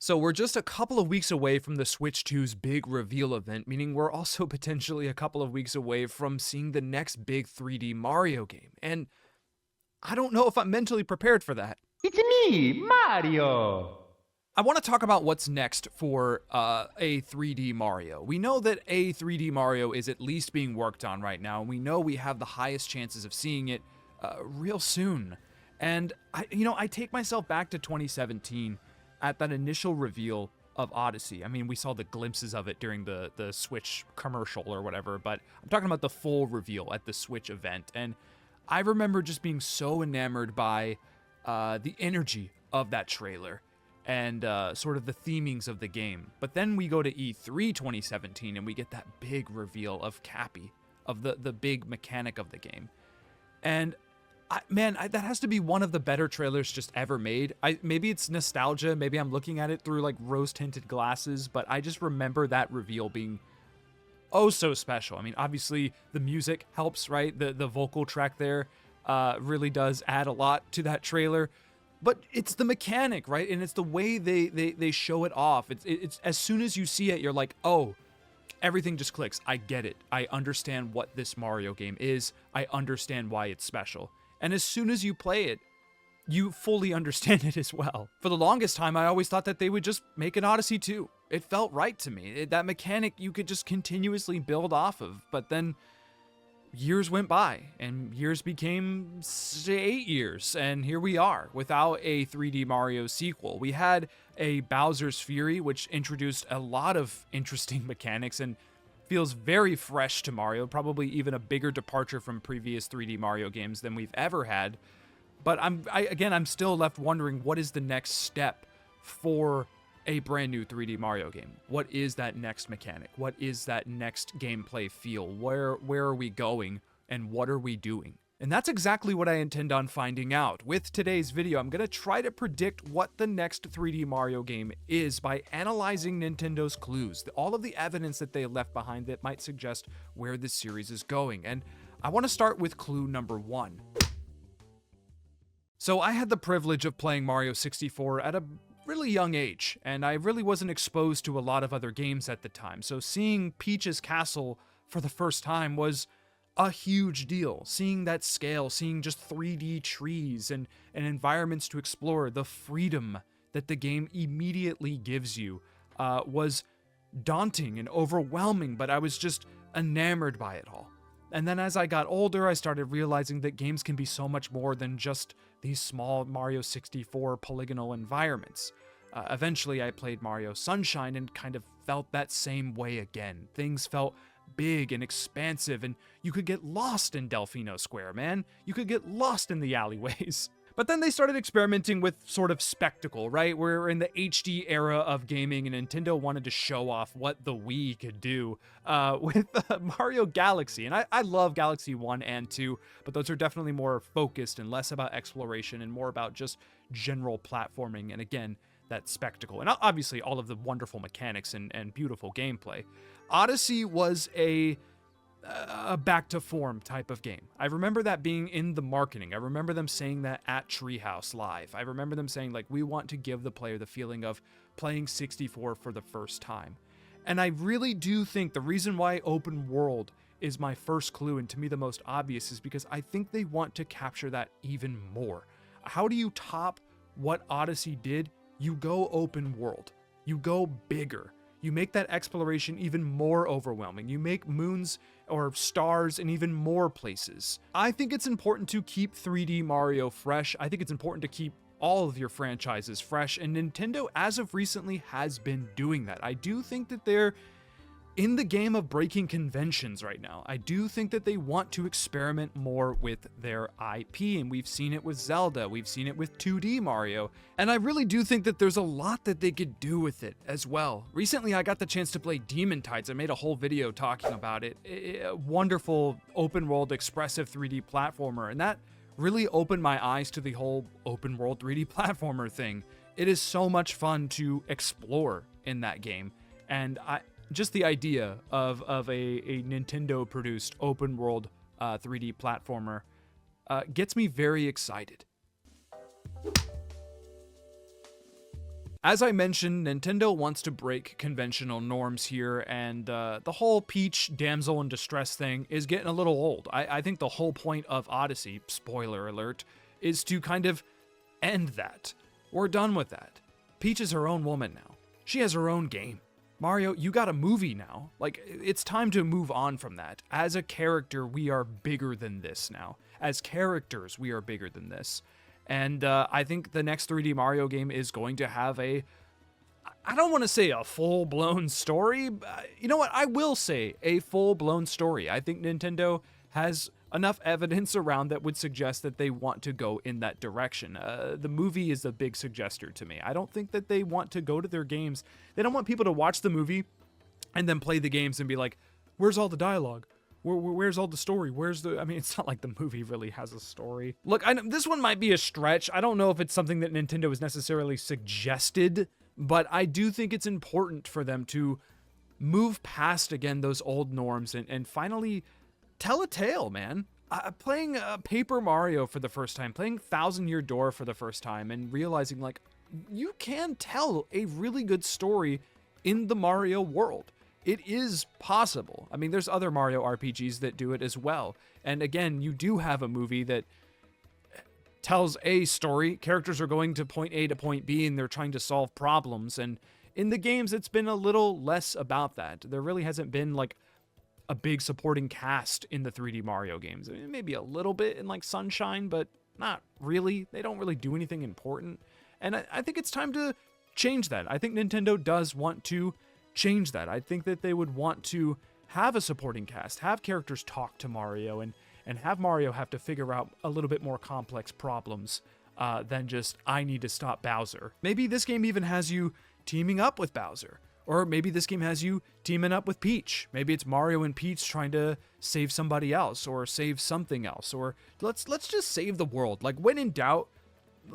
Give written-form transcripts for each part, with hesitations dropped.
So we're just a couple of weeks away from the Switch 2's big reveal event, meaning we're also potentially a couple of weeks away from seeing the next big 3D Mario game. And I don't know if I'm mentally prepared for that. It's me, Mario! I want to talk about what's next for a 3D Mario. We know that a 3D Mario is at least being worked on right now, and we know we have the highest chances of seeing it real soon. And I take myself back to 2017 at that initial reveal of Odyssey. I mean, we saw the glimpses of it during the Switch commercial or whatever, but I'm talking about the full reveal at the Switch event. And I remember just being so enamored by the energy of that trailer and sort of the themings of the game. But then we go to E3 2017 and we get that big reveal of Cappy, of the big mechanic of the game. And that has to be one of the better trailers just ever made. Maybe it's nostalgia, maybe I'm looking at it through like rose-tinted glasses, but I just remember that reveal being oh so special. I mean, obviously the music helps, right? The vocal track there really does add a lot to that trailer. But it's the mechanic, right? And it's the way they show it off. It's as soon as you see it, you're like, oh, everything just clicks. I get it. I understand what this Mario game is. I understand why it's special. And as soon as you play it, you fully understand it as well. For the longest time, I always thought that they would just make an Odyssey 2. It felt right to me. That mechanic you could just continuously build off of. But then years went by, and years became 8 years, and here we are without a 3D Mario sequel. We had a Bowser's Fury, which introduced a lot of interesting mechanics and feels very fresh to Mario, probably even a bigger departure from previous 3D Mario games than we've ever had. But I'm still left wondering, what is the next step for a brand new 3D Mario game? What is that next mechanic? What is that next gameplay feel? Where are we going, and what are we doing? And that's exactly what I intend on finding out. With today's video, I'm going to try to predict what the next 3D Mario game is by analyzing Nintendo's clues, all of the evidence that they left behind that might suggest where this series is going. And I want to start with clue number 1. So I had the privilege of playing Mario 64 at a really young age, and I really wasn't exposed to a lot of other games at the time. So seeing Peach's Castle for the first time was a huge deal. Seeing that scale, seeing just 3D trees and environments to explore, the freedom that the game immediately gives you was daunting and overwhelming, but I was just enamored by it all. And then as I got older, I started realizing that games can be so much more than just these small Mario 64 polygonal environments. Eventually, I played Mario Sunshine and kind of felt that same way again. Things felt big and expansive, and you could get lost in Delfino Square, man. You could get lost in the alleyways. But then they started experimenting with sort of spectacle, right? We're in the HD era of gaming, and Nintendo wanted to show off what the Wii could do with Mario Galaxy. And I love Galaxy 1 and 2, but those are definitely more focused and less about exploration and more about just general platforming and, again, that spectacle. And obviously all of the wonderful mechanics and beautiful gameplay. Odyssey was a back to form type of game. I remember that being in the marketing. I remember them saying that at Treehouse Live. I remember them saying, like, we want to give the player the feeling of playing 64 for the first time. And I really do think the reason why open world is my first clue, and to me the most obvious, is because I think they want to capture that even more. How do you top what Odyssey did? You go open world. You go bigger. You make that exploration even more overwhelming. You make moons or stars in even more places. I think it's important to keep 3D Mario fresh. I think it's important to keep all of your franchises fresh, and Nintendo, as of recently, has been doing that. I do think that they're in the game of breaking conventions right now. I do think that they want to experiment more with their IP, and we've seen it with Zelda, we've seen it with 2D Mario, and I really do think that there's a lot that they could do with it as well. Recently, I got the chance to play Demon Tides. I made a whole video talking about it. A wonderful open world expressive 3D platformer, and that really opened my eyes to the whole open world 3D platformer thing. It is so much fun to explore in that game, and just the idea of a Nintendo-produced open-world 3D platformer gets me very excited. As I mentioned, Nintendo wants to break conventional norms here, and the whole Peach damsel in distress thing is getting a little old. I think the whole point of Odyssey, spoiler alert, is to kind of end that. We're done with that. Peach is her own woman now. She has her own game. Mario, you got a movie now. Like, it's time to move on from that. As a character, we are bigger than this now. As characters, we are bigger than this. And I think the next 3D Mario game is going to have I don't want to say a full-blown story. You know what? I will say a full-blown story. I think Nintendo has enough evidence around that would suggest that they want to go in that direction. The movie is a big suggester to me. I don't think that they want to go to their games. They don't want people to watch the movie and then play the games and be like, where's all the dialogue? Where's all the story? I mean, it's not like the movie really has a story. Look, I know this one might be a stretch. I don't know if it's something that Nintendo has necessarily suggested, but I do think it's important for them to move past, again, those old norms and finally tell a tale, man. Playing Paper Mario for the first time, playing Thousand Year Door for the first time, and realizing, like, you can tell a really good story in the Mario world. It is possible. I mean, there's other Mario RPGs that do it as well. And again, you do have a movie that tells a story. Characters are going to point A to point B, and they're trying to solve problems. And in the games, it's been a little less about that. There really hasn't been, like, a big supporting cast in the 3D Mario games. I mean, maybe a little bit in, like, Sunshine, but not really. They don't really do anything important. And I think it's time to change that. I think Nintendo does want to change that. I think that they would want to have a supporting cast, have characters talk to Mario, and have Mario have to figure out a little bit more complex problems than just, I need to stop Bowser. Maybe this game even has you teaming up with Bowser. Or maybe this game has you teaming up with Peach. Maybe it's Mario and Peach trying to save somebody else or save something else. Or let's just save the world. Like, when in doubt,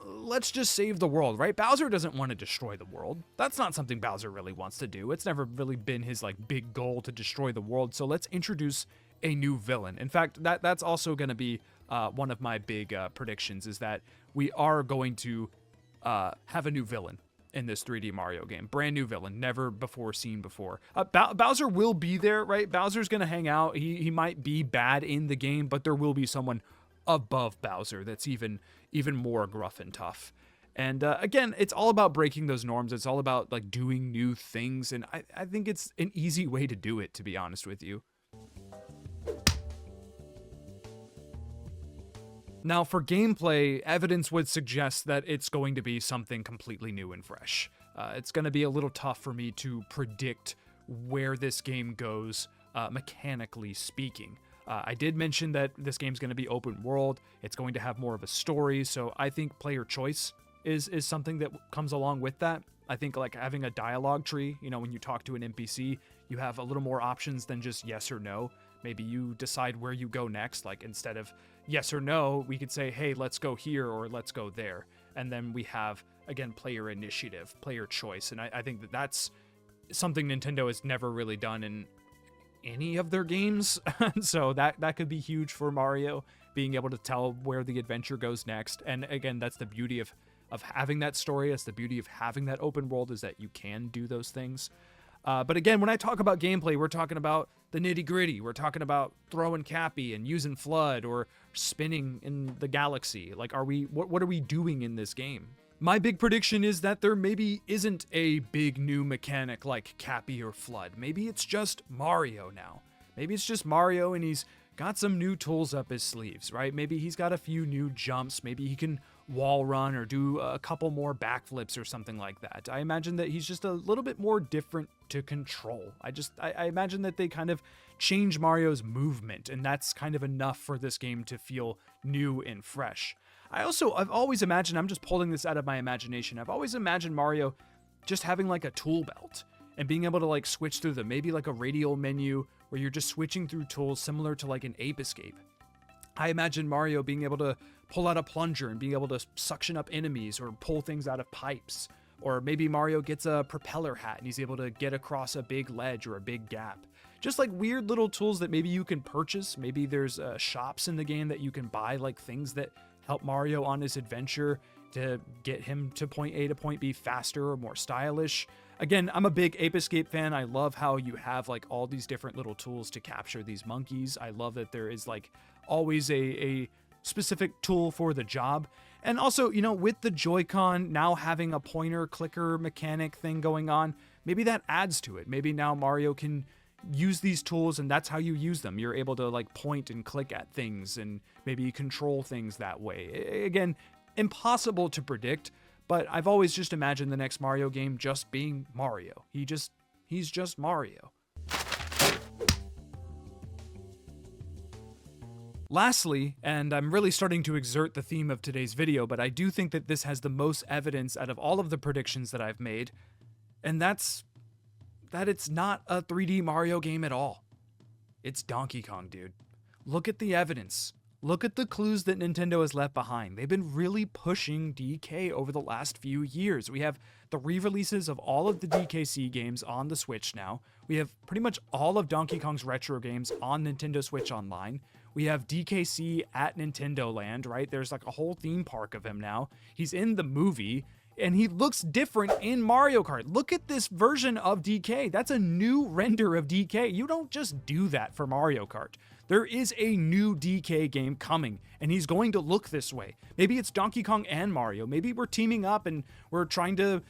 let's just save the world, right? Bowser doesn't want to destroy the world. That's not something Bowser really wants to do. It's never really been his, like, big goal to destroy the world. So let's introduce a new villain. In fact, that's also going to be one of my big predictions, is that we are going to have a new villain in this 3D Mario game. Brand new villain, never before seen before. Bowser will be there, right? Bowser's going to hang out. He might be bad in the game, but there will be someone above Bowser that's even more gruff and tough. And again, it's all about breaking those norms. It's all about, like, doing new things. And I think it's an easy way to do it, to be honest with you. Now, for gameplay, evidence would suggest that it's going to be something completely new and fresh. It's going to be a little tough for me to predict where this game goes, mechanically speaking. I did mention that this game's going to be open world. It's going to have more of a story, so I think player choice is something that comes along with that. I think, like, having a dialogue tree, you know, when you talk to an NPC, you have a little more options than just yes or no. Maybe you decide where you go next. Like, instead of yes or no, we could say, hey, let's go here or let's go there. And then we have, again, player initiative, player choice. And I think that that's something Nintendo has never really done in any of their games. So that could be huge for Mario, being able to tell where the adventure goes next. And again, that's the beauty of having that story. That's the beauty of having that open world, is that you can do those things. But again, when I talk about gameplay, we're talking about the nitty gritty. We're talking about throwing Cappy and using Flood or spinning in the galaxy. Like, what are we doing in this game? My big prediction is that there maybe isn't a big new mechanic like Cappy or Flood. Maybe it's just Mario now. Maybe it's just Mario and he's got some new tools up his sleeves, right? Maybe he's got a few new jumps. Maybe he can wall run or do a couple more backflips or something like that. I imagine that he's just a little bit more different to control. I imagine that they kind of change Mario's movement, and that's kind of enough for this game to feel new and fresh. I've always imagined, I'm just pulling this out of my imagination, I've always imagined Mario just having, like, a tool belt and being able to, like, switch through them, maybe like a radial menu where you're just switching through tools similar to, like, an Ape Escape. I imagine Mario being able to pull out a plunger and being able to suction up enemies or pull things out of pipes. Or maybe Mario gets a propeller hat and he's able to get across a big ledge or a big gap. Just, like, weird little tools that maybe you can purchase. Maybe there's shops in the game that you can buy, like, things that help Mario on his adventure. to get him to point A to point B faster or more stylish. Again, I'm a big Ape Escape fan. I love how you have like all these different little tools to capture these monkeys. I love that there is like always a specific tool for the job. And also, you know, with the Joy-Con now having a pointer clicker mechanic thing going on, maybe that adds to it. Maybe now Mario can use these tools and that's how you use them. You're able to like point and click at things and maybe control things that way. Again, impossible to predict, but I've always just imagined the next Mario game just being Mario. He's just Mario. Lastly, and I'm really starting to exert the theme of today's video, but I do think that this has the most evidence out of all of the predictions that I've made, and that's that it's not a 3D Mario game at all. It's Donkey Kong, dude. Look at the evidence. Look at the clues that Nintendo has left behind. They've been really pushing DK over the last few years. We have the re-releases of all of the DKC games on the Switch now. We have pretty much all of Donkey Kong's retro games on Nintendo Switch Online. We have DKC at Nintendo Land, right? There's like a whole theme park of him now. He's in the movie, and he looks different in Mario Kart. Look at this version of DK. That's a new render of DK. You don't just do that for Mario Kart. There is a new DK game coming, and he's going to look this way. Maybe it's Donkey Kong and Mario. Maybe we're teaming up and we're trying to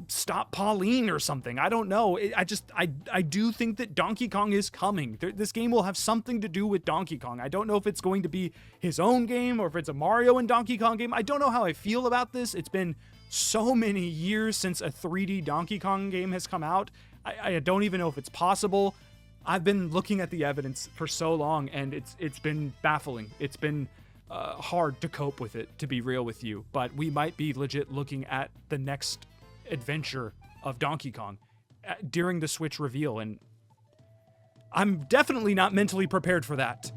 stop Pauline or something. I don't know. I do think that Donkey Kong is coming. This game will have something to do with Donkey Kong. I don't know if it's going to be his own game or if it's a Mario and Donkey Kong game. I don't know how I feel about this. It's been so many years since a 3D Donkey Kong game has come out. I don't even know if it's possible. I've been looking at the evidence for so long, and it's been baffling. It's been hard to cope with it, to be real with you. But we might be legit looking at the next adventure of Donkey Kong during the Switch reveal, and I'm definitely not mentally prepared for that.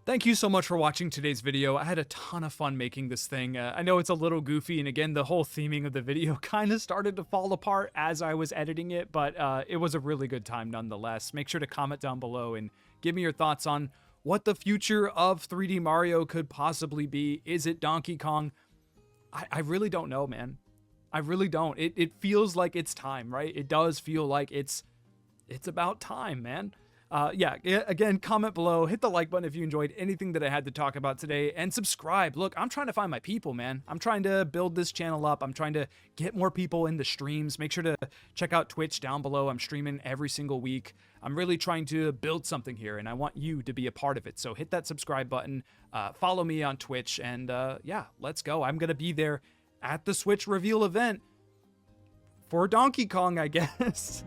Thank you so much for watching today's video. I had a ton of fun making this thing. I know it's a little goofy, and again, the whole theming of the video kind of started to fall apart as I was editing it, but it was a really good time nonetheless. Make sure to comment down below and give me your thoughts on what the future of 3D Mario could possibly be. Is it Donkey Kong? I really don't know, man. I really don't. It feels like it's time, right? It does feel like it's about time, man. Yeah, again, comment below, hit the like button if you enjoyed anything that I had to talk about today, and subscribe. Look, I'm trying to find my people, man. I'm trying to build this channel up. I'm trying to get more people in the streams. Make sure to check out Twitch down below. I'm streaming every single week. I'm really trying to build something here, and I want you to be a part of it. So hit that subscribe button, follow me on Twitch, and yeah, let's go. I'm going to be there at the Switch reveal event for Donkey Kong, I guess.